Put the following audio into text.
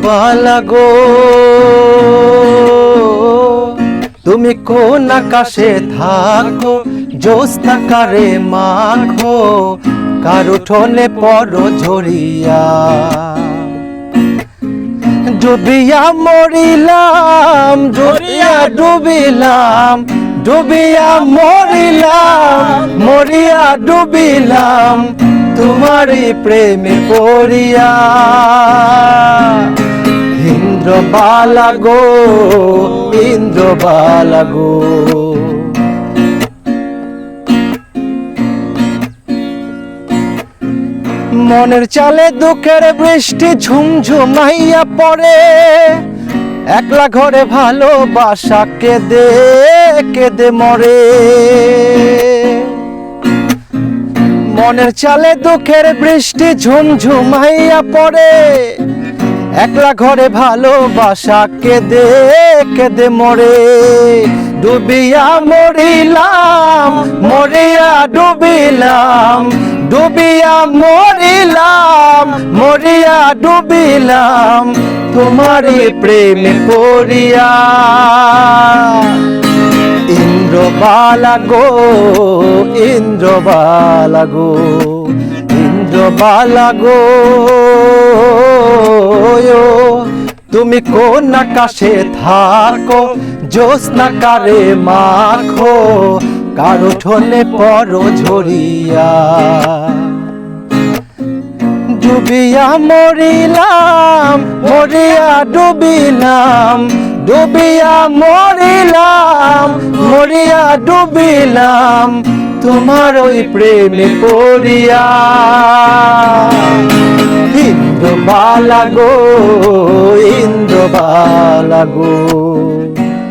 ইন্দ্রবালা গো, তুমি কোন আকাশে থাকো, জ্যোৎস্না কারে মাখো, কার উঠোনে পড়ো ঝরিয়া। ডুবিয়া মরিলাম, ডুবিয়া ডুবিলাম, ডুবিয়া মরিলাম, মরিয়া ডুবিলাম, তোমারই প্রেমে পড়িয়া। ইন্দ্রবালা গো, ইন্দ্রবালা গো। মনের চালে দুঃখের বৃষ্টি ঝুমঝুমাইয়া পড়ে, একলা ঘরে ভালোবাসা কেঁদে কেঁদে মরে। মনের চালে দুঃখের বৃষ্টি ঝুমঝুমাইয়া পড়ে, একলা ঘরে ভালোবাসা কেঁদে কেঁদে মরে। ডুবিয়া মরিলাম, মরিয়া ডুবিলাম, ডুবিয়া মরিলাম, মরিয়া ডুবিলাম, তোমারই প্রেমে পড়িয়া। ইন্দ্রবালা গো, ইন্দ্রবালা গো, ইন্দ্রবালা গো, তুমি কোন আকাশে থাকো, জ্যোৎস্না কারে মাখো, কার উঠোনে পড়ো ঝরিয়া। ডুবিয়া মরিলাম, মরিয়া ডুবিলাম, ডুবিয়া মরিলাম, মরিয়া ডুবিলাম, তোমার ওই প্রেমে পড়িয়া। ইন্দ্রবালা গো, ইন্দ্রবালা গো।